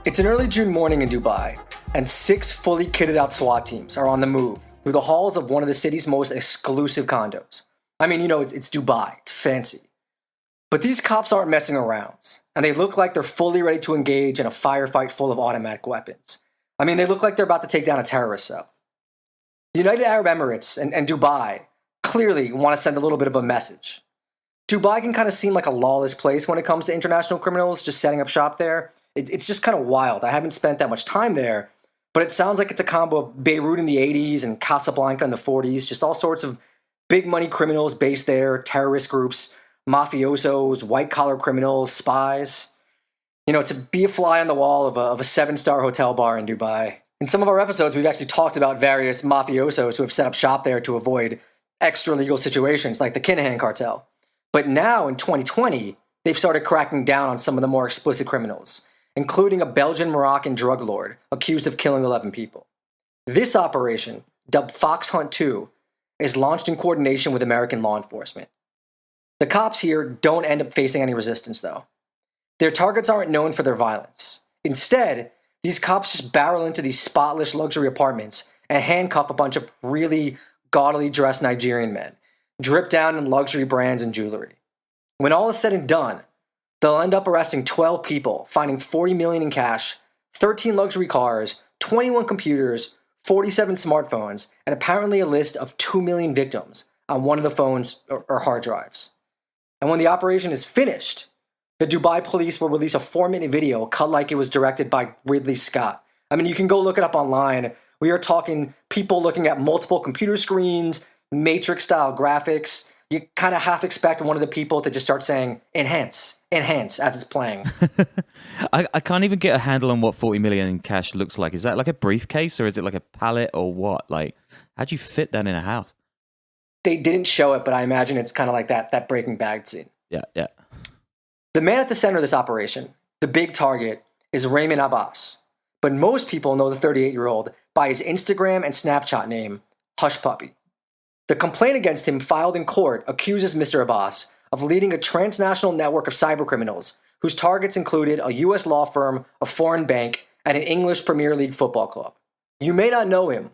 It's an early June morning in Dubai, and 6 fully kitted out SWAT teams are on the move through the halls of one of the city's most exclusive condos. I mean, it's Dubai, it's fancy. But these cops aren't messing around, and they look like they're fully ready to engage in a firefight full of automatic weapons. I mean, they look like they're about to take down a terrorist cell. The United Arab Emirates and Dubai clearly want to send a little bit of a message. Dubai can kind of seem like a lawless place when it comes to international criminals just setting up shop there. It's just kind of wild. I haven't spent that much time there, but it sounds like it's a combo of Beirut in the 80s and Casablanca in the 40s, just all sorts of big money criminals based there, terrorist groups, mafiosos, white-collar criminals, spies. To be a fly on the wall of a 7-star hotel bar in Dubai. In some of our episodes, we've actually talked about various mafiosos who have set up shop there to avoid extra-legal situations like the Kinahan cartel. But now, in 2020, they've started cracking down on some of the more explicit criminals, including a Belgian-Moroccan drug lord accused of killing 11 people. This operation, dubbed Fox Hunt 2, is launched in coordination with American law enforcement. The cops here don't end up facing any resistance, though. Their targets aren't known for their violence. Instead, these cops just barrel into these spotless luxury apartments and handcuff a bunch of really gaudily dressed Nigerian men, dripped down in luxury brands and jewelry. When all is said and done, they'll end up arresting 12 people, finding $40 million in cash, 13 luxury cars, 21 computers, 47 smartphones, and apparently a list of 2 million victims on one of the phones or hard drives. And when the operation is finished, the Dubai police will release a 4-minute video cut like it was directed by Ridley Scott. I mean, you can go look it up online. We are talking people looking at multiple computer screens, Matrix-style graphics. You kind of half expect one of the people to just start saying, enhance, as it's playing. I can't even get a handle on what 40 million in cash looks like. Is that like a briefcase or is it like a pallet or what? Like, how'd you fit that in a house? They didn't show it, but I imagine it's kind of like that Breaking Bad scene. Yeah. The man at the center of this operation, the big target, is Raymond Abbas. But most people know the 38-year-old by his Instagram and Snapchat name, Hushpuppi. The complaint against him filed in court accuses Mr. Abbas of leading a transnational network of cybercriminals whose targets included a U.S. law firm, a foreign bank, and an English Premier League football club. You may not know him,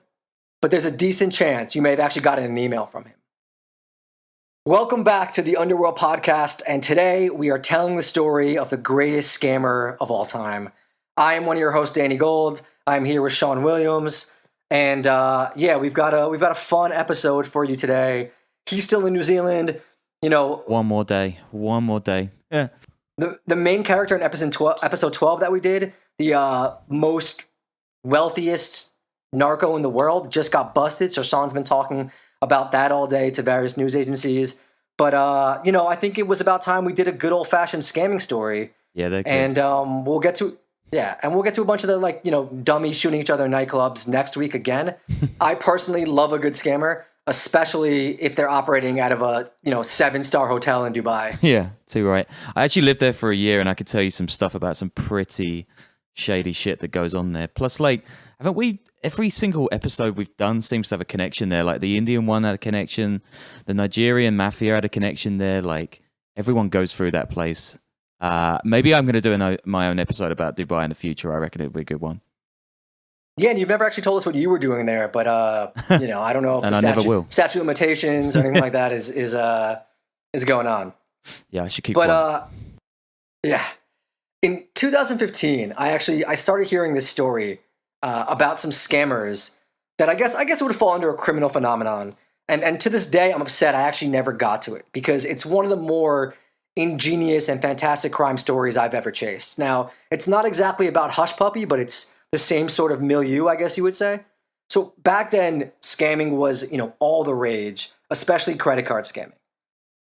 but there's a decent chance you may have actually gotten an email from him. Welcome back to the Underworld podcast, and today we are telling the story of the greatest scammer of all time. I am one of your hosts, Danny Gold. I'm here with Sean Williams. And we've got a fun episode for you today. He's still in New Zealand, One more day. Yeah. The main character in episode 12 that we did, the most wealthiest narco in the world, just got busted. So Sean's been talking about that all day to various news agencies. But I think it was about time we did a good old-fashioned scamming story. Yeah, they're good. And we'll get to a bunch of the dummies shooting each other in nightclubs next week again. I personally love a good scammer, especially if they're operating out of a 7-star hotel in Dubai. Yeah, too right. I actually lived there for a year, and I could tell you some stuff about some pretty shady shit that goes on there. Plus, haven't we? Every single episode we've done seems to have a connection there. Like the Indian one had a connection, the Nigerian mafia had a connection there. Like everyone goes through that place. Maybe I'm going to do my own episode about Dubai in the future. I reckon it'll be a good one. Yeah, and you've never actually told us what you were doing there, but I don't know if and I never will. Statute of limitations or anything like that is going on. Yeah, I should keep. But in 2015, I started hearing this story about some scammers that I guess would fall under a criminal phenomenon, and to this day I'm upset I actually never got to it because it's one of the more ingenious and fantastic crime stories I've ever chased. Now, it's not exactly about Hushpuppi, but it's the same sort of milieu, I guess you would say. So back then, scamming was, all the rage, especially credit card scamming.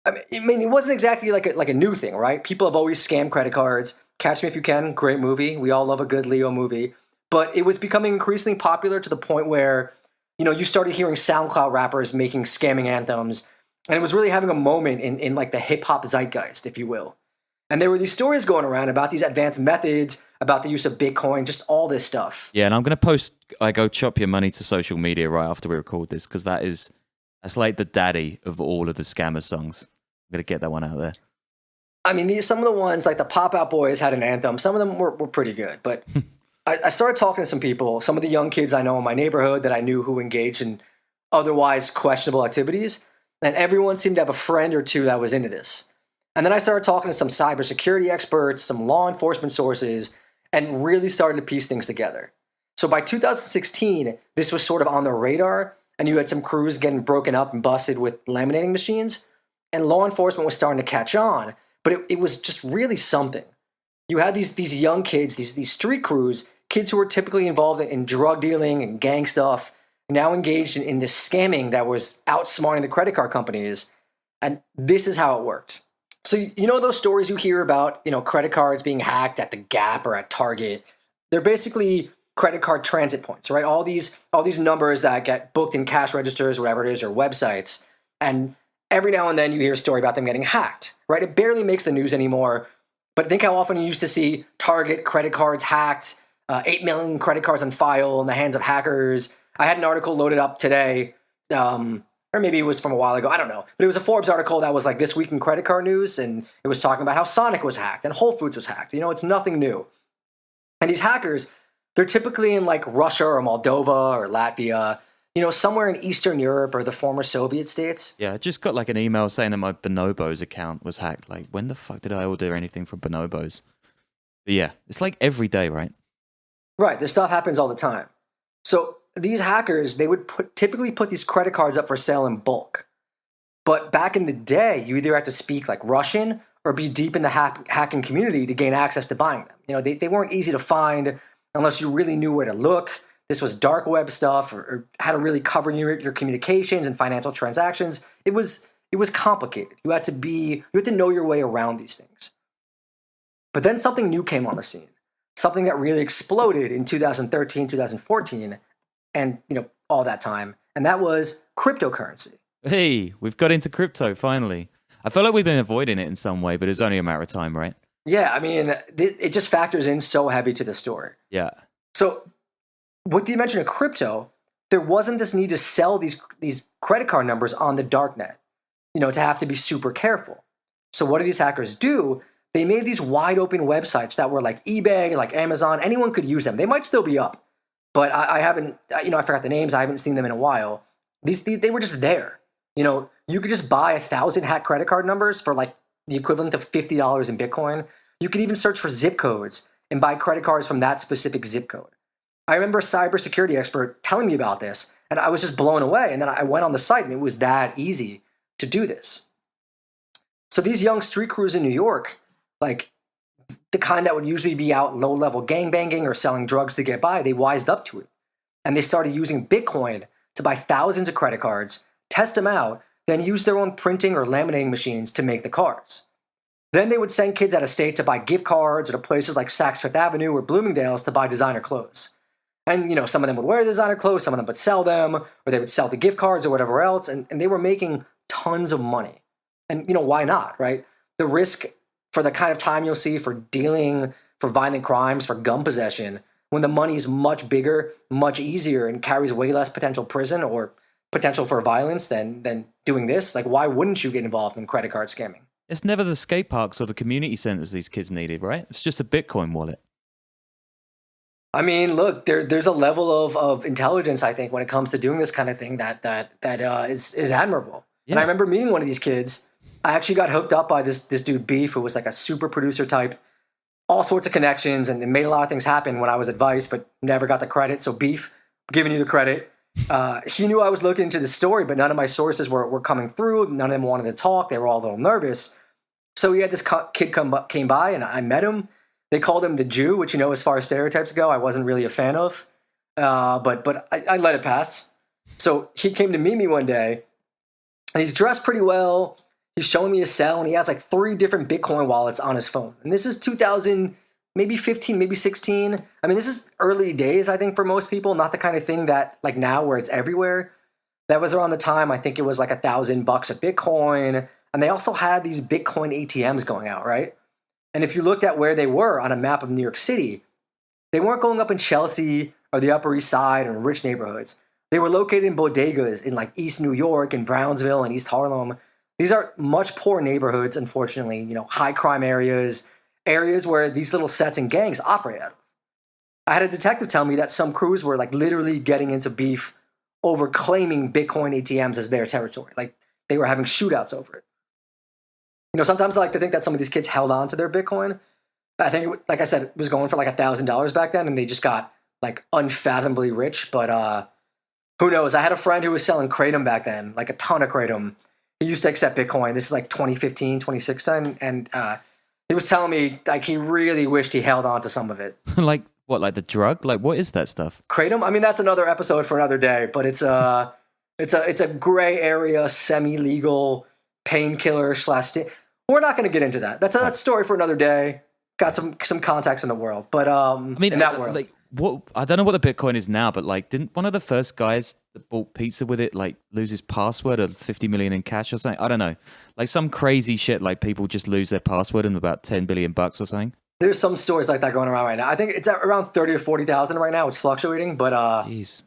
I mean, it wasn't exactly like a new thing, right? People have always scammed credit cards. Catch Me If You Can, great movie. We all love a good Leo movie. But it was becoming increasingly popular to the point where, you started hearing SoundCloud rappers making scamming anthems. And it was really having a moment in the hip-hop zeitgeist, if you will. And there were these stories going around about these advanced methods, about the use of Bitcoin, just all this stuff. Yeah, and I'm going to post, Go Chop Your Money to social media right after we record this, because that's like the daddy of all of the scammer songs. I'm going to get that one out there. I mean, some of the ones, like the Pop Out Boys had an anthem. Some of them were pretty good. But I started talking to some people, some of the young kids I know in my neighborhood that I knew who engaged in otherwise questionable activities. And everyone seemed to have a friend or two that was into this. And then I started talking to some cybersecurity experts, some law enforcement sources, and really started to piece things together. So by 2016, this was sort of on the radar, and you had some crews getting broken up and busted with laminating machines, and law enforcement was starting to catch on. But it was just really something. You had these young kids, these street crews, kids who were typically involved in drug dealing and gang stuff, now engaged in this scamming that was outsmarting the credit card companies. And this is how it worked. So you know those stories you hear about, credit cards being hacked at the Gap or at Target? They're basically credit card transit points, right? All these numbers that get booked in cash registers, whatever it is, or websites. And every now and then you hear a story about them getting hacked, right? It barely makes the news anymore. But think how often you used to see Target credit cards hacked, 8 million credit cards on file in the hands of hackers. I had an article loaded up today, or maybe it was from a while ago, I don't know. But it was a Forbes article that was like This Week in Credit Card News, and it was talking about how Sonic was hacked and Whole Foods was hacked. It's nothing new. And these hackers, they're typically in like Russia or Moldova or Latvia, somewhere in Eastern Europe or the former Soviet states. Yeah, I just got like an email saying that my Bonobos account was hacked. Like, when the fuck did I order anything from Bonobos? But yeah, it's like every day, right? Right, this stuff happens all the time. So these hackers, they would typically put these credit cards up for sale in bulk. But back in the day, you either had to speak like Russian or be deep in the hacking community to gain access to buying them. They weren't easy to find unless you really knew where to look. This was dark web stuff, or how to really cover your communications and financial transactions. It was complicated. You had to know your way around these things. But then something new came on the scene. Something that really exploded in 2013, 2014, and all that time, and that was cryptocurrency. Hey, we've got into crypto finally. I feel like we've been avoiding it in some way, but it's only a matter of time, right? Yeah, I mean, it just factors in so heavy to the story. Yeah. So with the invention of crypto, there wasn't this need to sell these credit card numbers on the darknet, to have to be super careful. So what do these hackers do? They made these wide open websites that were like eBay, like Amazon. Anyone could use them. They might still be up, but I haven't, I forgot the names. I haven't seen them in a while. They were just there. You could just buy 1,000 hacked credit card numbers for like the equivalent of $50 in Bitcoin. You could even search for zip codes and buy credit cards from that specific zip code. I remember a cybersecurity expert telling me about this, and I was just blown away. And then I went on the site, and it was that easy to do this. So these young street crews in New York, like the kind that would usually be out low-level gangbanging or selling drugs to get by, they wised up to it. And they started using Bitcoin to buy thousands of credit cards, test them out, then use their own printing or laminating machines to make the cards. Then they would send kids out of state to buy gift cards or to places like Saks Fifth Avenue or Bloomingdale's to buy designer clothes. And, some of them would wear designer clothes, some of them would sell them, or they would sell the gift cards or whatever else, and they were making tons of money. And, why not, right? The risk for the kind of time you'll see for dealing, for violent crimes, for gun possession, when the money is much bigger, much easier, and carries way less potential prison or potential for violence than doing this, like why wouldn't you get involved in credit card scamming? It's never the skate parks or the community centers these kids needed, right? It's just a Bitcoin wallet. I mean, look, there's a level of intelligence, I think, when it comes to doing this kind of thing that is admirable. Yeah. And I remember meeting one of these kids. I actually got hooked up by this dude Beef, who was like a super producer type, all sorts of connections, and it made a lot of things happen when I was advice, but never got the credit. So Beef, giving you the credit. He knew I was looking into the story, but none of my sources were coming through. None of them wanted to talk. They were all a little nervous. So he had this kid came by, and I met him. They called him the Jew, which, as far as stereotypes go, I wasn't really a fan of. But I let it pass. So he came to meet me one day, and he's dressed pretty well. He's showing me his cell, and he has like 3 different Bitcoin wallets on his phone. And this is 2000, maybe 15, maybe 16. I mean, this is early days, I think, for most people. Not the kind of thing that, like now, where it's everywhere. That was around the time, I think it was like $1,000 a Bitcoin. And they also had these Bitcoin ATMs going out, right? And if you looked at where they were on a map of New York City, they weren't going up in Chelsea or the Upper East Side or rich neighborhoods. They were located in bodegas in like East New York and Brownsville and East Harlem. These are much poor neighborhoods, unfortunately, you know, high crime areas, areas where these little sets and gangs operate out of. I had a detective tell me that some crews were like literally getting into beef over claiming Bitcoin ATMs as their territory. Like they were having shootouts over it. You know, sometimes I like to think that some of these kids held on to their Bitcoin. I think, like I said, it was going for like $1,000 back then, and they just got like unfathomably rich. But who knows? I had a friend who was selling Kratom back then, like a ton of Kratom. He used to accept Bitcoin. This is like 2015, 2016, and he was telling me like he really wished he held on to some of it. Like what? Like the drug? Like what is that stuff? Kratom. I mean, that's another episode for another day. But it's a gray area, semi-legal painkiller / We're not going to get into that. That's a story for another day. Got some contacts in the world, but I mean, in that world, like what? I don't know what the Bitcoin is now, but like, didn't one of the first guys that bought pizza with it like lose his password of 50 million in cash or something? I don't know, like some crazy shit. Like people just lose their password and about 10 billion bucks or something. There's some stories like that going around right now. I think it's at around 30 or 40,000 right now. It's fluctuating, but jeez,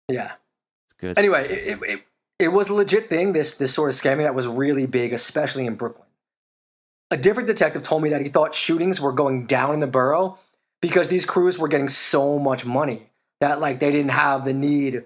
yeah, it's good. Anyway, it was a legit thing. This sort of scamming that was really big, especially in Brooklyn. A different detective told me that he thought shootings were going down in the borough because these crews were getting so much money that like they didn't have the need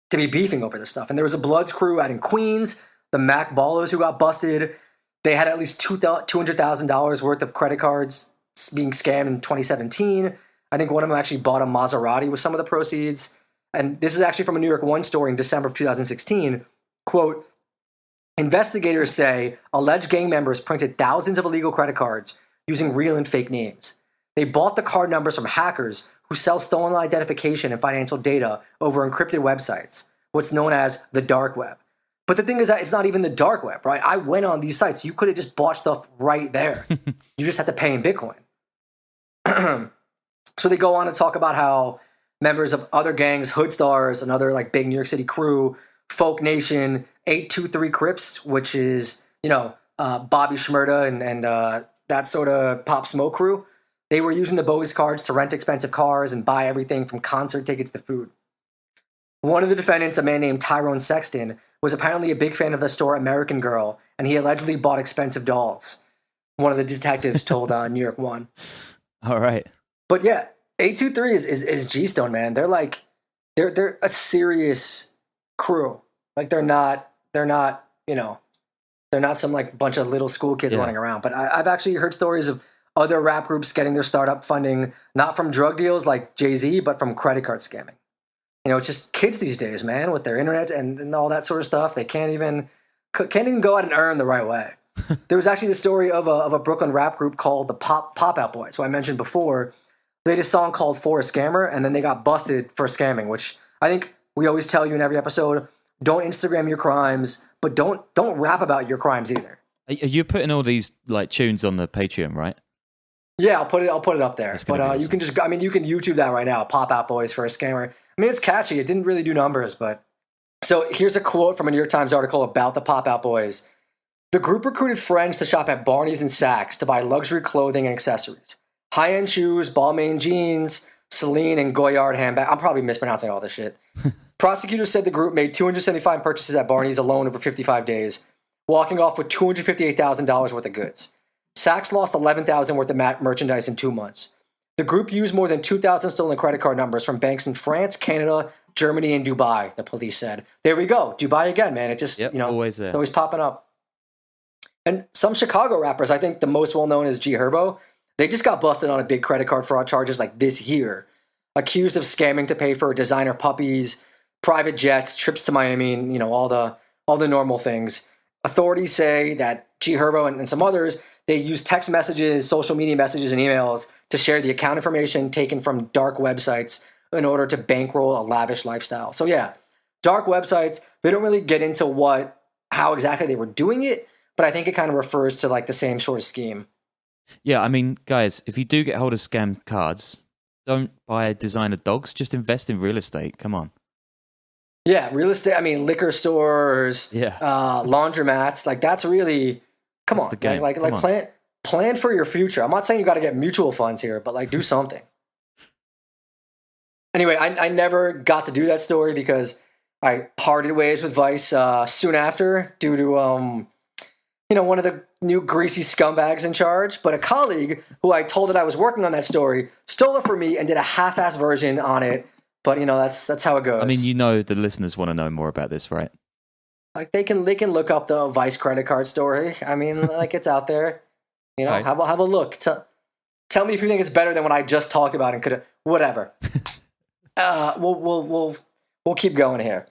to be beefing over this stuff. And there was a Bloods crew out in Queens, the Mac Ballers who got busted. They had at least $200,000 worth of credit cards being scammed in 2017. I think one of them actually bought a Maserati with some of the proceeds. And this is actually from a New York One story in December of 2016. Quote, investigators say alleged gang members printed thousands of illegal credit cards using real and fake names. They bought the card numbers from hackers who sell stolen identification and financial data over encrypted websites, what's known as the dark web. But the thing is that it's not even the dark web, right? I went on these sites. You could have just bought stuff right there. You just had to pay in Bitcoin. So they go on to talk about how members of other gangs, Hood Stars, another like big New York City crew, Folk Nation, 823 Crips, which is, you know, Bobby Shmurda and that sort of Pop Smoke crew. They were using the bogus cards to rent expensive cars and buy everything from concert tickets to food. One of the defendants, a man named Tyrone Sexton, was apparently a big fan of the store American Girl, and he allegedly bought expensive dolls. One of the detectives told New York One. All right. But yeah, 823 is G-Stone, man. They're like, they're a serious crew. Like they're not, you know, they're not some like bunch of little school kids running around. But I've actually heard stories of other rap groups getting their startup funding, not from drug deals like Jay-Z, but from credit card scamming. You know, it's just kids these days, man, with their internet and all that sort of stuff. They can't even go out and earn the right way. There was actually the story of a Brooklyn rap group called the Pop Out Boys, who I mentioned before. They did a song called For a Scammer, and then they got busted for scamming, which I think we always tell you in every episode, don't Instagram your crimes, but don't rap about your crimes either. Are you putting all these like tunes on the Patreon, right? Yeah, I'll put it up there. But awesome. you can just, I mean, you can YouTube that right now. Pop Out Boys for a Scammer. I mean, it's catchy. It didn't really do numbers, but so here's a quote from a New York Times article about the Pop Out Boys. The group recruited friends to shop at Barney's and Saks to buy luxury clothing and accessories, high-end shoes, Balmain jeans, Celine and Goyard handbag. I'm probably mispronouncing all this shit. Prosecutors said the group made 275 purchases at Barney's alone over 55 days, walking off with $258,000 worth of goods. Saks lost $11,000 worth of merchandise in 2 months. The group used more than 2,000 stolen credit card numbers from banks in France, Canada, Germany, and Dubai, the police said. There we go. Dubai again, man. It just, you know, always there. It's always popping up. And some Chicago rappers, I think the most well-known is G Herbo. They just got busted on a big credit card fraud charges like this year, accused of scamming to pay for designer puppies, private jets, trips to Miami, and, you know, all the normal things. Authorities say that G Herbo and some others, they use text messages, social media messages, and emails to share the account information taken from dark websites in order to bankroll a lavish lifestyle. So yeah, dark websites, they don't really get into how exactly they were doing it, but I think it kind of refers to like the same sort of scheme. Yeah, I mean, guys, if you do get hold of scam cards, don't buy designer dogs, just invest in real estate. Come on. Yeah, real estate, I mean, liquor stores, laundromats, like that's really, come on, the game. Like plan for your future. I'm not saying you got to get mutual funds here, but like do something. Anyway, I never got to do that story because I parted ways with Vice soon after due to one of the new greasy scumbags in charge. But a colleague who I told that I was working on that story stole it from me and did a half-ass version on it. But that's how it goes. I mean, the listeners want to know more about this, right? Like they can look up the Vice credit card story. I mean, like it's out there. Right. Have a look. Tell me if you think it's better than what I just talked about and could have whatever. We'll keep going here.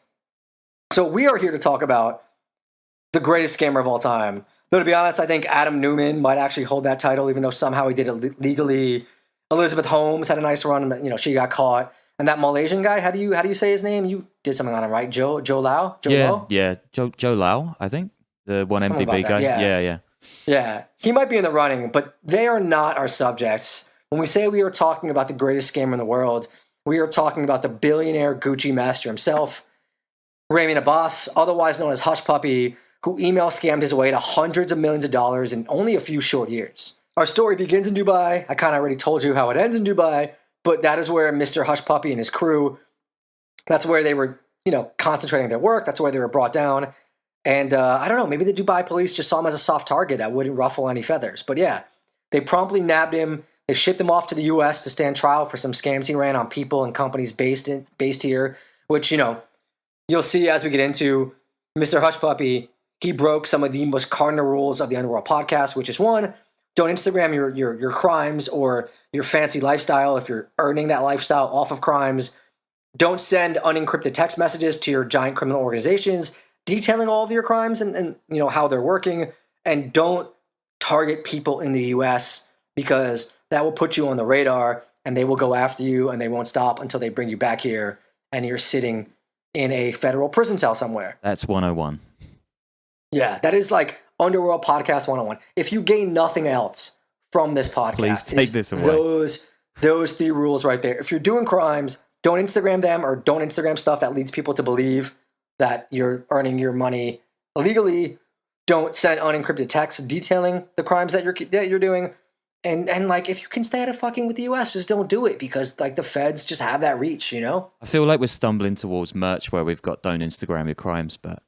So we are here to talk about the greatest scammer of all time. Though to be honest, I think Adam Newman might actually hold that title, even though somehow he did it legally. Elizabeth Holmes had a nice run. She got caught. And that Malaysian guy, how do you say his name? You did something on him, right? Joe Lau? Joe Lau, I think. The one Something MDB guy. Yeah. Yeah, he might be in the running, but they are not our subjects. When we say we are talking about the greatest scammer in the world, we are talking about the billionaire Gucci master himself, Raymond Abbas, otherwise known as Hushpuppi, who email scammed his way to hundreds of millions of dollars in only a few short years. Our story begins in Dubai. I kind of already told you how it ends in Dubai, but that is where Mr. Hushpuppi and his crew, that's where they were, concentrating their work. That's where they were brought down. And I don't know, maybe the Dubai police just saw him as a soft target that wouldn't ruffle any feathers. But yeah, they promptly nabbed him. They shipped him off to the U.S. to stand trial for some scams he ran on people and companies based here, which, you'll see as we get into Mr. Hushpuppi. He broke some of the most cardinal rules of the Underworld podcast, which is one, don't Instagram your crimes or your fancy lifestyle if you're earning that lifestyle off of crimes. Don't send unencrypted text messages to your giant criminal organizations detailing all of your crimes and how they're working. And don't target people in the U.S. because that will put you on the radar and they will go after you and they won't stop until they bring you back here and you're sitting in a federal prison cell somewhere. That's 101. Yeah, that is like Underworld Podcast 101. If you gain nothing else from this podcast, please take this away. Those 3 rules right there. If you're doing crimes, don't Instagram them or don't Instagram stuff that leads people to believe that you're earning your money illegally. Don't send unencrypted texts detailing the crimes that you're doing. And like, if you can stay out of fucking with the US, just don't do it because like the feds just have that reach, I feel like we're stumbling towards merch where we've got don't Instagram your crimes, but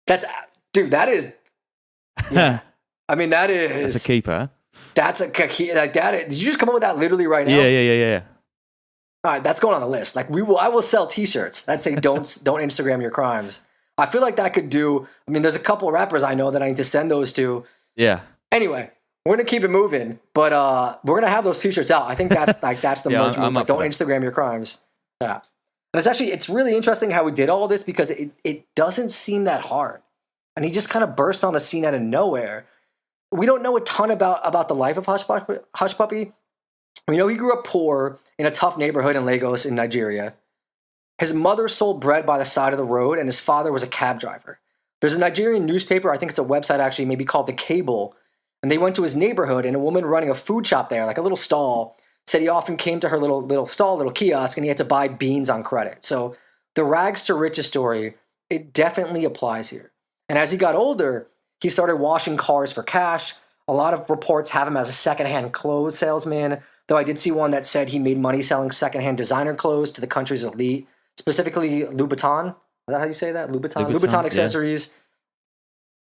that is, yeah. I mean, that is. That's a keeper. That's a key. Like that is, did you just come up with that literally right now? Yeah. All right, that's going on the list. Like I will sell T-shirts that say don't Instagram your crimes. I feel like that could do. I mean, there's a couple of rappers I know that I need to send those to. Yeah. Anyway, we're gonna keep it moving, but we're gonna have those T-shirts out. I think that's the merch move. Like, don't Instagram your crimes. Yeah, and it's really interesting how we did all this because it doesn't seem that hard, and he just kind of burst on the scene out of nowhere. We don't know a ton about the life of Hushpuppi. We know he grew up poor in a tough neighborhood in Lagos in Nigeria. His mother sold bread by the side of the road, and his father was a cab driver. There's a Nigerian newspaper, I think it's a website actually, maybe called The Cable, and they went to his neighborhood, and a woman running a food shop there, like a little stall, said he often came to her little stall, little kiosk, and he had to buy beans on credit. So the rags to riches story, it definitely applies here. And as he got older, he started washing cars for cash. A lot of reports have him as a secondhand clothes salesman, though I did see one that said he made money selling secondhand designer clothes to the country's elite, specifically Louboutin. Is that how you say that? Louboutin accessories. Yeah.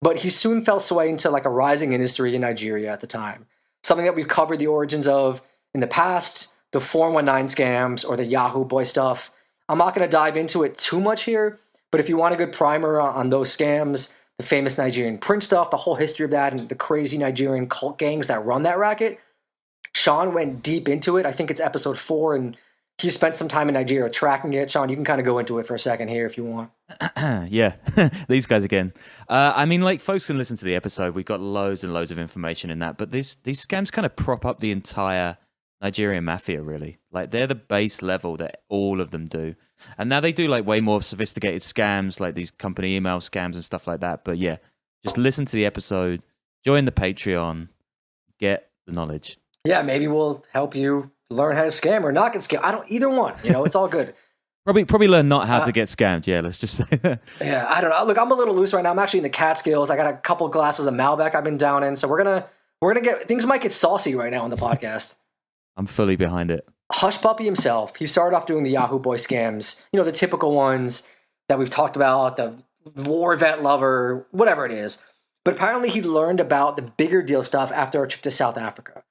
But he soon fell sway into like a rising industry in Nigeria at the time. Something that we've covered the origins of in the past, the 419 scams or the Yahoo Boy stuff. I'm not going to dive into it too much here, but if you want a good primer on those scams, the famous Nigerian print stuff, the whole history of that, and the crazy Nigerian cult gangs that run that racket, Sean went deep into it. I think it's episode 4, and he spent some time in Nigeria tracking it. Sean, you can kind of go into it for a second here if you want. Yeah, these guys again. I mean, like, folks can listen to the episode. We've got loads and loads of information in that, but these scams kind of prop up the entire Nigerian mafia, really. Like, they're the base level that all of them do. And now they do, like, way more sophisticated scams, like these company email scams and stuff like that. But yeah, just listen to the episode, join the Patreon, get the knowledge. Yeah, maybe we'll help you learn how to scam or not get scammed. Either one, it's all good. Probably learn not how to get scammed. Yeah, let's just say that. Yeah, I don't know. Look, I'm a little loose right now. I'm actually in the Catskills. I got a couple glasses of Malbec I've been down in, so we're gonna get things might get saucy right now on the podcast. I'm fully behind it. Hushpuppi himself, he started off doing the Yahoo Boy scams, the typical ones, that we've talked about, the war vet lover, whatever it is. But apparently he learned about the bigger deal stuff after a trip to South Africa.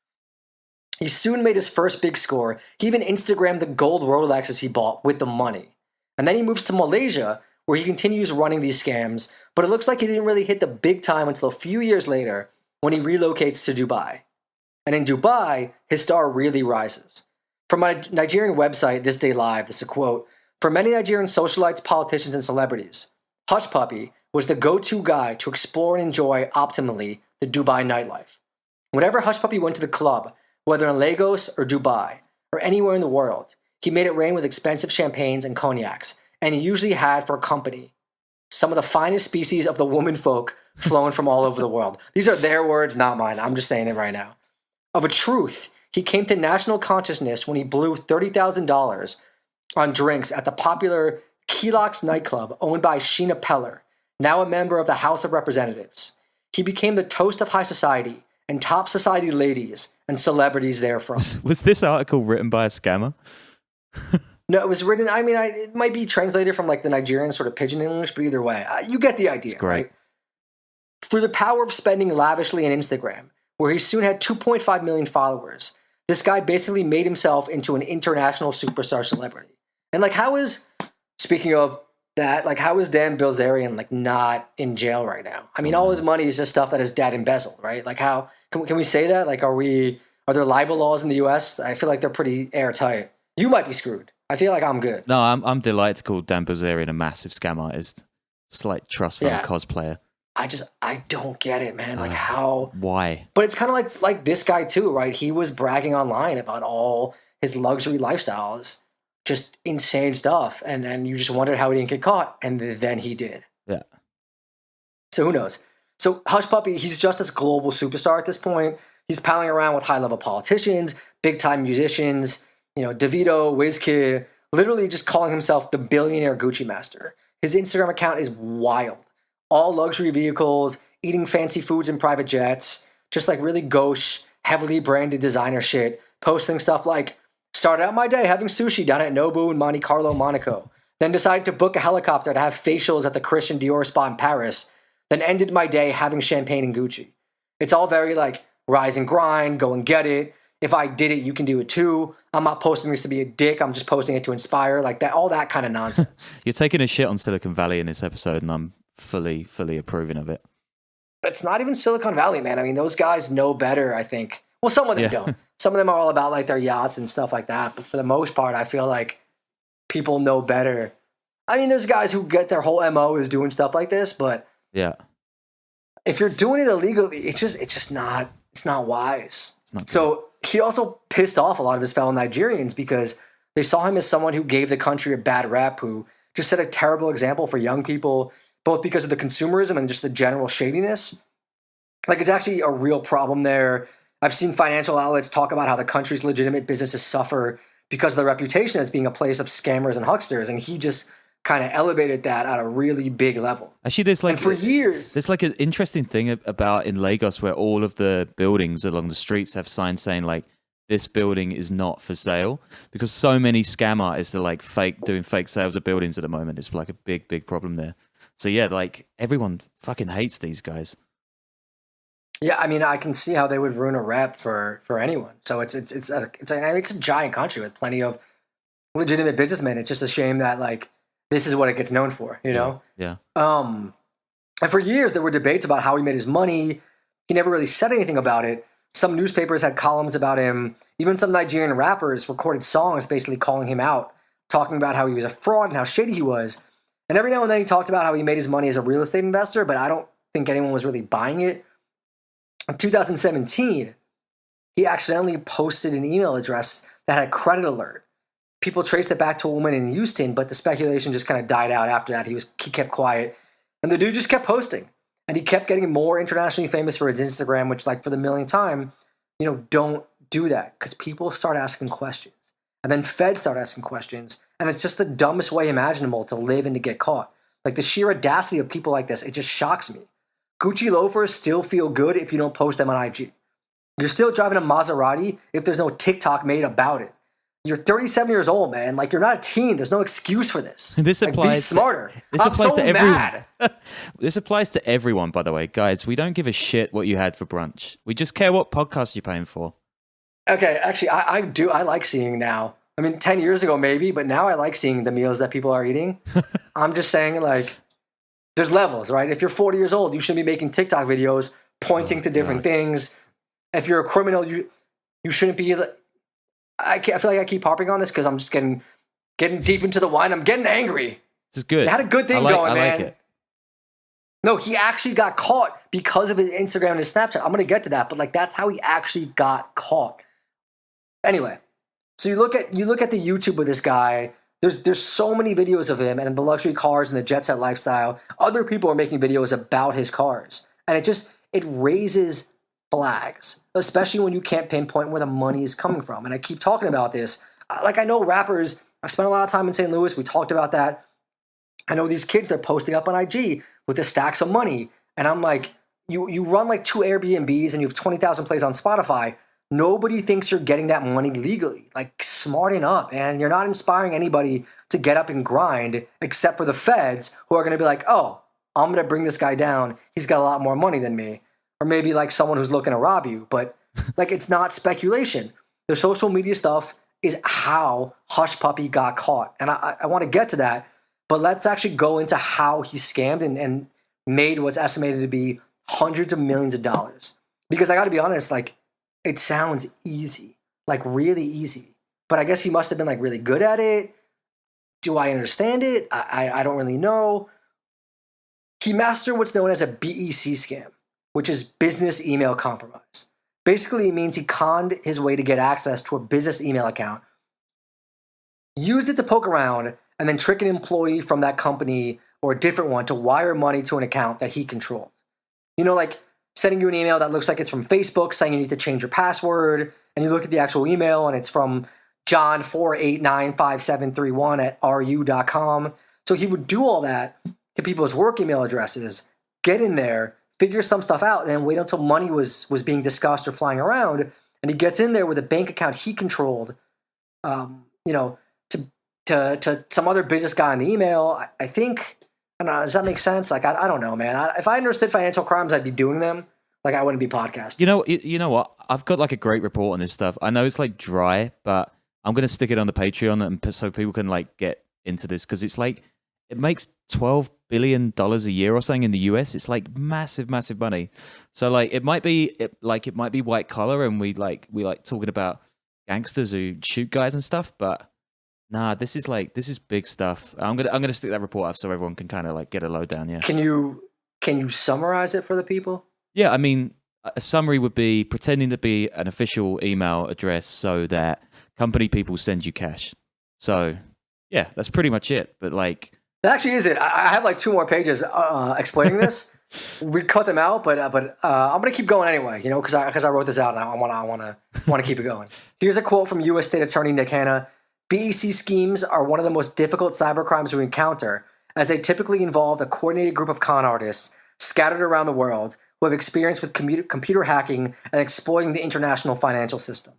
He soon made his first big score. He even Instagrammed the gold Rolexes he bought with the money. And then he moves to Malaysia, where he continues running these scams, but it looks like he didn't really hit the big time until a few years later when he relocates to Dubai. And in Dubai, his star really rises. From a Nigerian website, This Day Live, this is a quote, "For many Nigerian socialites, politicians, and celebrities, Hushpuppi was the go-to guy to explore and enjoy optimally the Dubai nightlife. Whenever Hushpuppi went to the club, whether in Lagos or Dubai, or anywhere in the world, he made it rain with expensive champagnes and cognacs, and he usually had for company some of the finest species of the woman folk flown from all over the world." These are their words, not mine. I'm just saying it right now. "Of a truth, he came to national consciousness when he blew $30,000 on drinks at the popular Kelox nightclub owned by Sheena Peller, now a member of the House of Representatives. He became the toast of high society and top society ladies and celebrities therefrom." Was this article written by a scammer? No, it was written, it might be translated from like the Nigerian sort of pidgin English, but either way, you get the idea. It's great. Right? Through the power of spending lavishly on Instagram, where he soon had 2.5 million followers, this guy basically made himself into an international superstar celebrity. And like, speaking of that, like, how is Dan Bilzerian like not in jail right now? I mean, all his money is just stuff that his dad embezzled, right? Like, how can we say that? Like, are there libel laws in the U.S.? I feel like they're pretty airtight. You might be screwed. I feel like I'm good. No, I'm delighted to call Dan Bilzerian a massive scam artist. Slight trust fund cosplayer. I don't get it, man. Like, how? Why? But it's kind of like this guy too, right? He was bragging online about all his luxury lifestyles, just insane stuff, and then you just wondered how he didn't get caught, and then he did. Yeah. So who knows? So Hushpuppi, he's just this global superstar at this point. He's palling around with high-level politicians, big-time musicians, DeVito, WizKid, literally just calling himself the billionaire Gucci master. His Instagram account is wild. All luxury vehicles, eating fancy foods in private jets, just like really gauche, heavily branded designer shit, posting stuff like, "Started out my day having sushi down at Nobu in Monte Carlo, Monaco. Then decided to book a helicopter to have facials at the Christian Dior spa in Paris. Then ended my day having champagne and Gucci." It's all very like, rise and grind, go and get it. If I did it, you can do it too. I'm not posting this to be a dick. I'm just posting it to inspire, like that, all that kind of nonsense. You're taking a shit on Silicon Valley in this episode, and I'm fully approving of it. It's not even Silicon Valley, man. I mean, those guys know better, I think. Well, some of them don't. Some of them are all about like their yachts and stuff like that. But for the most part, I feel like people know better. I mean, there's guys who get their whole MO is doing stuff like this, but yeah, if you're doing it illegally, it's not wise. It's not so he also pissed off a lot of his fellow Nigerians because they saw him as someone who gave the country a bad rep, who just set a terrible example for young people, both because of the consumerism and just the general shadiness. Like, it's actually a real problem there. I've seen financial outlets talk about how the country's legitimate businesses suffer because of the reputation as being a place of scammers and hucksters, and he just kind of elevated that at a really big level. Actually, there's like, and for years, there's like an interesting thing about in Lagos where all of the buildings along the streets have signs saying like, "This building is not for sale," because so many scam artists are like doing fake sales of buildings at the moment. It's like a big problem there. So yeah, like everyone fucking hates these guys. Yeah, I mean, I can see how they would ruin a rep for anyone. So it's a giant country with plenty of legitimate businessmen. It's just a shame that like this is what it gets known for, you know? Yeah. And for years there were debates about how he made his money. He never really said anything about it. Some newspapers had columns about him. Even some Nigerian rappers recorded songs basically calling him out, talking about how he was a fraud and how shady he was. And every now and then he talked about how he made his money as a real estate investor, but I don't think anyone was really buying it. In 2017, he accidentally posted an email address that had a credit alert. People traced it back to a woman in Houston, but the speculation just kind of died out after that. He kept quiet. And the dude just kept posting. And he kept getting more internationally famous for his Instagram, which, like, for the millionth time, don't do that. Because people start asking questions. And then feds start asking questions. And it's just the dumbest way imaginable to live and to get caught. Like, the sheer audacity of people like this, it just shocks me. Gucci loafers still feel good if you don't post them on IG. You're still driving a Maserati if there's no TikTok made about it. you're 37 years old, man. Like, you're not a teen. There's no excuse for this. This like, applies. Be smarter. This I'm applies so to everyone. mad. This applies to everyone, by the way, guys. We don't give a shit what you had for brunch. We just care what podcast you're paying for. Okay, actually, I do. I like seeing now. I mean, 10 years ago maybe, but now I like seeing the meals that people are eating. I'm just saying, like, there's levels, right? If you're 40 years old, you shouldn't be making TikTok videos pointing to different things. If you're a criminal, you shouldn't be. I feel like I keep harping on this because I'm just getting deep into the wine. I'm getting angry. This is good. He had a good thing going, man. I like it. No, he actually got caught because of his Instagram and his Snapchat. I'm going to get to that, but like that's how he actually got caught. Anyway, so you look at the YouTube of this guy. There's so many videos of him and the luxury cars and the jet set lifestyle. Other people are making videos about his cars, and it raises flags, especially when you can't pinpoint where the money is coming from. And I keep talking about this. Like, I know rappers. I spent a lot of time in St. Louis. We talked about that. I know these kids, they're posting up on IG with the stacks of money. And I'm like, you run like 2 Airbnbs and you have 20,000 plays on Spotify. Nobody thinks you're getting that money legally. Like, smarten up, and you're not inspiring anybody to get up and grind except for the feds, who are going to be like, oh, I'm going to bring this guy down. He's got a lot more money than me. Or maybe like someone who's looking to rob you. But like, it's not speculation. The social media stuff is how Hushpuppi got caught. And I want to get to that. But let's actually go into how he scammed and made what's estimated to be hundreds of millions of dollars. Because I got to be honest, like, it sounds easy, like really easy. But I guess he must have been like really good at it. Do I understand it? I don't really know. He mastered what's known as a BEC scam, which is business email compromise. Basically, it means he conned his way to get access to a business email account, used it to poke around, and then trick an employee from that company or a different one to wire money to an account that he controlled. You know, like sending you an email that looks like it's from Facebook saying you need to change your password, and you look at the actual email and it's from john4895731@ru.com. So he would do all that to people's work email addresses, get in there, figure some stuff out, and then wait until money was being discussed or flying around, and he gets in there with a bank account he controlled, to some other business guy in the email. I think, I don't know, does that make sense? Like, I don't know, man. If I understood financial crimes, I'd be doing them. Like, I wouldn't be podcasting. You know what? I've got like a great report on this stuff. I know it's like dry, but I'm going to stick it on the Patreon and so people can like get into this, because it's like, it makes $12 billion a year or something in the US. It's like massive, massive money. So like it might be white collar, and we like talking about gangsters who shoot guys and stuff. But nah, this is big stuff. I'm gonna stick that report up so everyone can kind of like get a lowdown. Yeah. Can you summarize it for the people? Yeah, I mean, a summary would be pretending to be an official email address so that company people send you cash. So yeah, that's pretty much it. But like. That actually is it. I have like 2 more pages explaining this. We cut them out, but I'm gonna keep going anyway. You know, because I wrote this out and I want to keep it going. Here's a quote from U.S. State Attorney Nick Hanna: "BEC schemes are one of the most difficult cybercrimes we encounter, as they typically involve a coordinated group of con artists scattered around the world who have experience with computer hacking and exploiting the international financial system."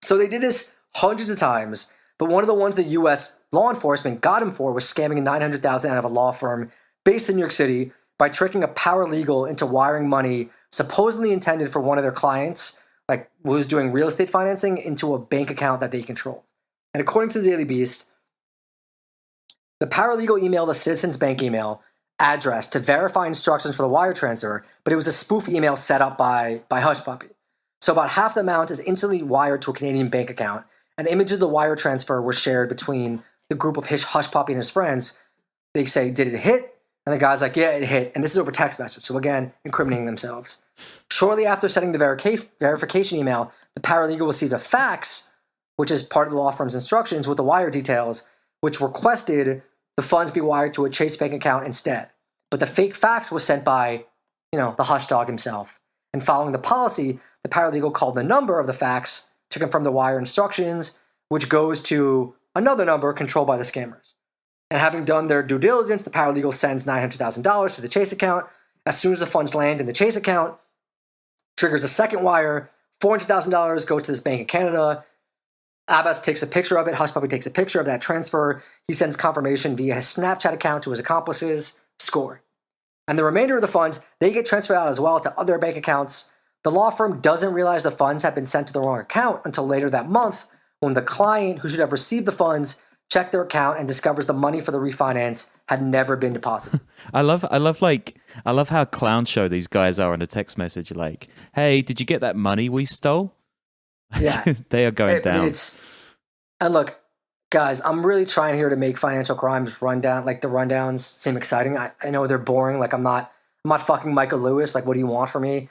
So they did this hundreds of times. But one of the ones the U.S. law enforcement got him for was scamming $900,000 out of a law firm based in New York City by tricking a paralegal into wiring money supposedly intended for one of their clients, like who was doing real estate financing, into a bank account that they controlled. And according to the Daily Beast, the paralegal emailed a Citizens Bank email address to verify instructions for the wire transfer, but it was a spoof email set up by Hushpuppi. So about half the amount is instantly wired to a Canadian bank account. An image of the wire transfer was shared between the group of Hushpuppi and his friends. They say, "Did it hit?" And the guy's like, "Yeah, it hit." And this is over text message. So again, incriminating themselves. Shortly after sending the verification email, the paralegal received a fax, which is part of the law firm's instructions, with the wire details, which requested the funds be wired to a Chase Bank account instead. But the fake fax was sent by, the Hush dog himself. And following the policy, the paralegal called the number of the fax to confirm the wire instructions, which goes to another number controlled by the scammers. And having done their due diligence, the paralegal sends $900,000 to the Chase account. As soon as the funds land in the Chase account, triggers a second wire, $400,000 goes to this bank in Canada. Abbas takes a picture of it. Hushpuppi takes a picture of that transfer. He sends confirmation via his Snapchat account to his accomplices. Score. And the remainder of the funds, they get transferred out as well to other bank accounts. The law firm doesn't realize the funds have been sent to the wrong account until later that month, when the client, who should have received the funds, checked their account and discovers the money for the refinance had never been deposited. I love how clown show these guys are on a text message. Like, hey, did you get that money we stole? Yeah, they are going down. And look, guys, I'm really trying here to make financial crimes rundown, like the rundowns, seem exciting. I know they're boring. Like I'm not fucking Michael Lewis. Like, what do you want from me?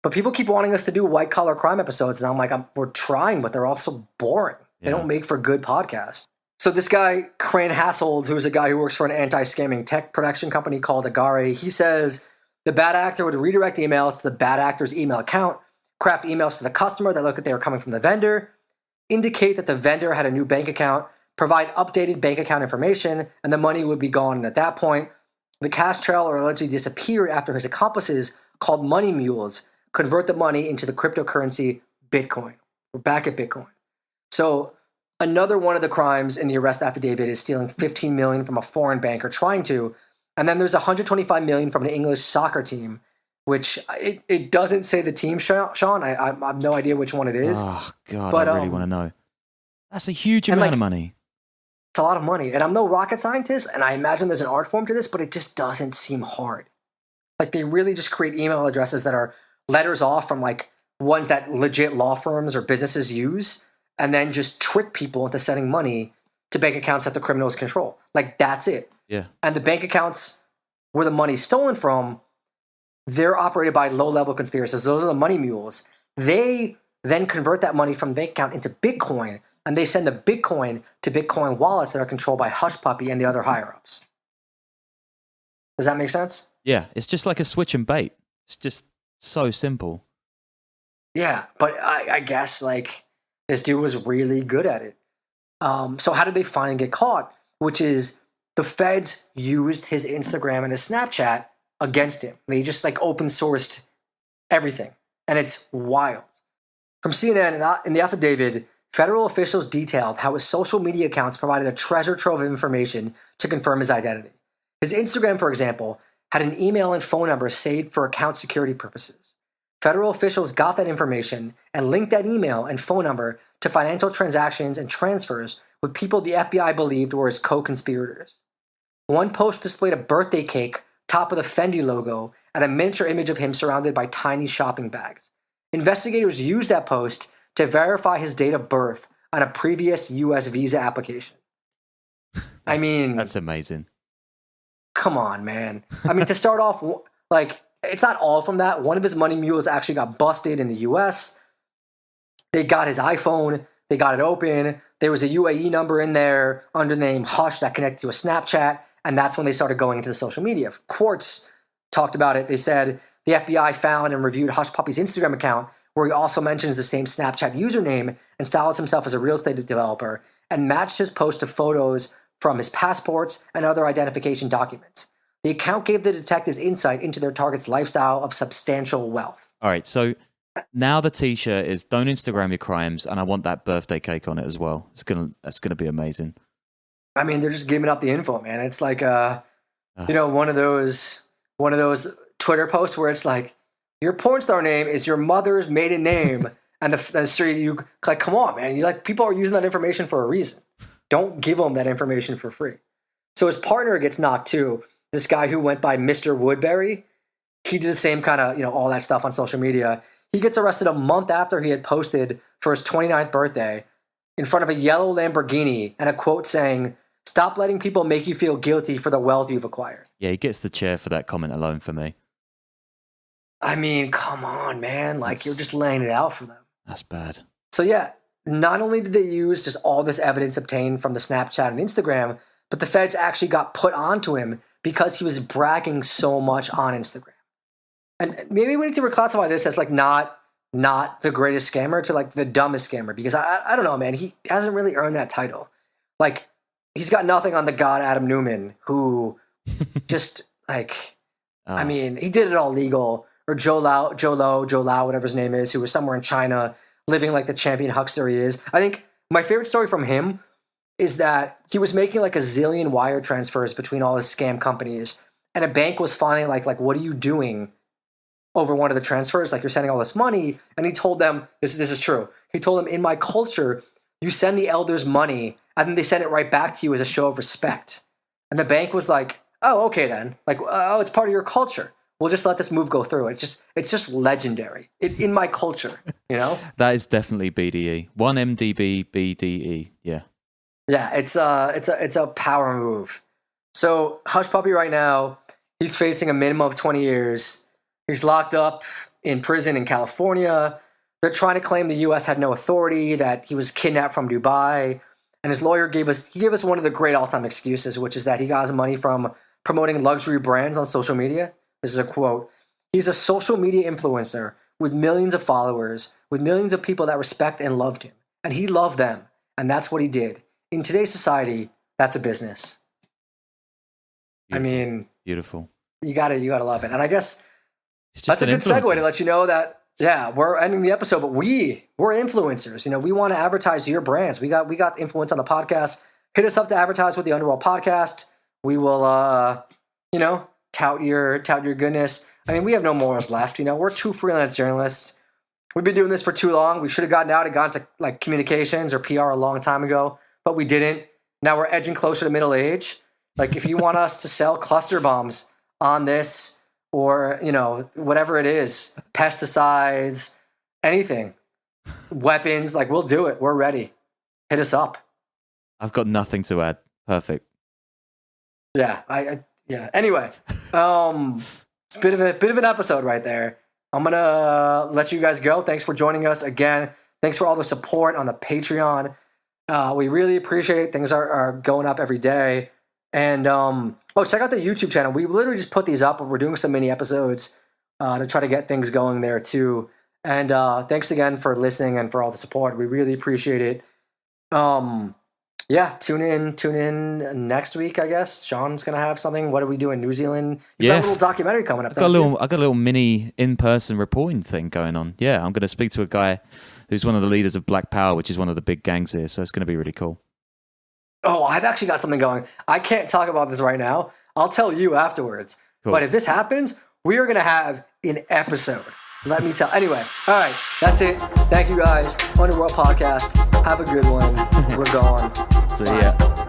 But people keep wanting us to do white collar crime episodes, and I'm like, we're trying, but they're also boring. They don't make for good podcasts. So this guy, Crane Hassold, who's a guy who works for an anti-scamming tech production company called Agare, he says the bad actor would redirect emails to the bad actor's email account, craft emails to the customer that look like they were coming from the vendor, indicate that the vendor had a new bank account, provide updated bank account information, and the money would be gone. And at that point, the cash trail would allegedly disappear after his accomplices, called money mules, convert the money into the cryptocurrency Bitcoin. We're back at Bitcoin. So another one of the crimes in the arrest affidavit is stealing $15 million from a foreign bank, or trying to. And then there's $125 million from an English soccer team, which it doesn't say the team, Sean. I have no idea which one it is. Oh, God, but, I really want to know. That's a huge amount of money. It's a lot of money. And I'm no rocket scientist, and I imagine there's an art form to this, but it just doesn't seem hard. Like, they really just create email addresses that are letters off from, like, ones that legit law firms or businesses use, and then just trick people into sending money to bank accounts that the criminals control. Like, that's it. Yeah. And the bank accounts where the money's stolen from, they're operated by low-level conspirators. Those are the money mules. They then convert that money from the bank account into Bitcoin, and they send the Bitcoin to Bitcoin wallets that are controlled by Hushpuppi and the other higher-ups. Does that make sense? Yeah, it's just like a switch and bait. It's just so simple. Yeah, but I guess, like, this dude was really good at it. So how did they finally get caught? Which is, the feds used his Instagram and his Snapchat against him. They just, like, open sourced everything. And it's wild. From CNN, in the affidavit, federal officials detailed how his social media accounts provided a treasure trove of information to confirm his identity. His Instagram, for example, had an email and phone number saved for account security purposes. Federal officials got that information and linked that email and phone number to financial transactions and transfers with people the FBI believed were his co-conspirators. One post displayed a birthday cake topped with a Fendi logo and a miniature image of him surrounded by tiny shopping bags. Investigators used that post to verify his date of birth on a previous U.S. visa application. That's amazing. Come on, man. I mean, to start off, like, it's not all from that. One of his money mules actually got busted in the U.S. They got his iPhone. They got it open. There was a UAE number in there under the name Hush that connected to a Snapchat, and that's when they started going into the social media. Quartz talked about it. They said the FBI found and reviewed Hushpuppi's Instagram account, where he also mentions the same Snapchat username and styles himself as a real estate developer, and matched his post to photos from his passports and other identification documents. The account gave the detectives insight into their target's lifestyle of substantial wealth. All right, so now the t-shirt is "Don't Instagram your crimes," and I want that birthday cake on it as well. That's gonna be amazing. I mean, they're just giving up the info, man. It's like one of those Twitter posts where it's like, your porn star name is your mother's maiden name, and the street, you like, come on, man. You like, people are using that information for a reason. Don't give them that information for free. So his partner gets knocked too. This guy who went by Mr. Woodbury, he did the same kind of, all that stuff on social media. He gets arrested a month after he had posted for his 29th birthday in front of a yellow Lamborghini and a quote saying, "Stop letting people make you feel guilty for the wealth you've acquired." Yeah, he gets the chair for that comment alone for me. I mean, come on, man. Like, you're just laying it out for them. That's bad. So yeah, not only did they use just all this evidence obtained from the Snapchat and Instagram, but the feds actually got put onto him because he was bragging so much on Instagram. And maybe we need to reclassify this as, like, not the greatest scammer to, like, the dumbest scammer, because I don't know, man. He hasn't really earned that title. Like, he's got nothing on the god Adam Newman, who just, like, I mean, he did it all legal. Or Joe Lau, whatever his name is, who was somewhere in China living like the champion huckster he is. I think My favorite story from him is that he was making like a zillion wire transfers between all his scam companies, and a bank was finally like, what are you doing over one of the transfers? Like, you're sending all this money. And he told them, this is true. He told them, in my culture, you send the elders money, and then they send it right back to you as a show of respect. And the bank was like, oh, okay then. Like, oh, it's part of your culture. We'll just let this move go through. It's just legendary in my culture, you know? That is definitely BDE. 1MDB BDE. Yeah. Yeah, it's a power move. So Hushpuppi right now, he's facing a minimum of 20 years. He's locked up in prison in California. They're trying to claim the U.S. had no authority, that he was kidnapped from Dubai. And his lawyer gave us one of the great all-time excuses, which is that he got his money from promoting luxury brands on social media. This is a quote. He's a social media influencer with millions of followers, with millions of people that respect and loved him. And he loved them. And that's what he did. In today's society, that's a business. Beautiful. I mean, beautiful. You gotta love it. And I guess That's a good segue to let you know that, yeah, we're ending the episode, but we're influencers. You know, we want to advertise your brands. We got influence on the podcast. Hit us up to advertise with the Underworld podcast. We will, tout your goodness. I mean, we have no morals left. You know, we're two freelance journalists. We've been doing this for too long. We should have gotten out and gone to like communications or PR a long time ago, but we didn't. Now we're edging closer to middle age. Like, if you want us to sell cluster bombs on this, or, you know, whatever it is, pesticides, anything, weapons, like, we'll do it. We're ready. Hit us up. I've got nothing to add. Perfect. Yeah. Yeah. Anyway, it's a bit of an episode right there. I'm going to let you guys go. Thanks for joining us again. Thanks for all the support on the Patreon. We really appreciate it. Things are going up every day. And check out the YouTube channel. We literally just put these up, but we're doing some mini episodes to try to get things going there too. And thanks again for listening and for all the support. We really appreciate it. Tune in next week, I guess. Sean's gonna have something. What are we doing? New Zealand? You've got a little documentary coming up. I got a little mini in-person reporting thing going on. Yeah, I'm gonna speak to a guy who's one of the leaders of Black Power, which is one of the big gangs here. So it's gonna be really cool. Oh, I've actually got something going. I can't talk about this right now. I'll tell you afterwards. Cool. But if this happens, we are going to have an episode. Let me tell. Anyway, all right. That's it. Thank you guys. Underworld Podcast. Have a good one. We're gone. See ya.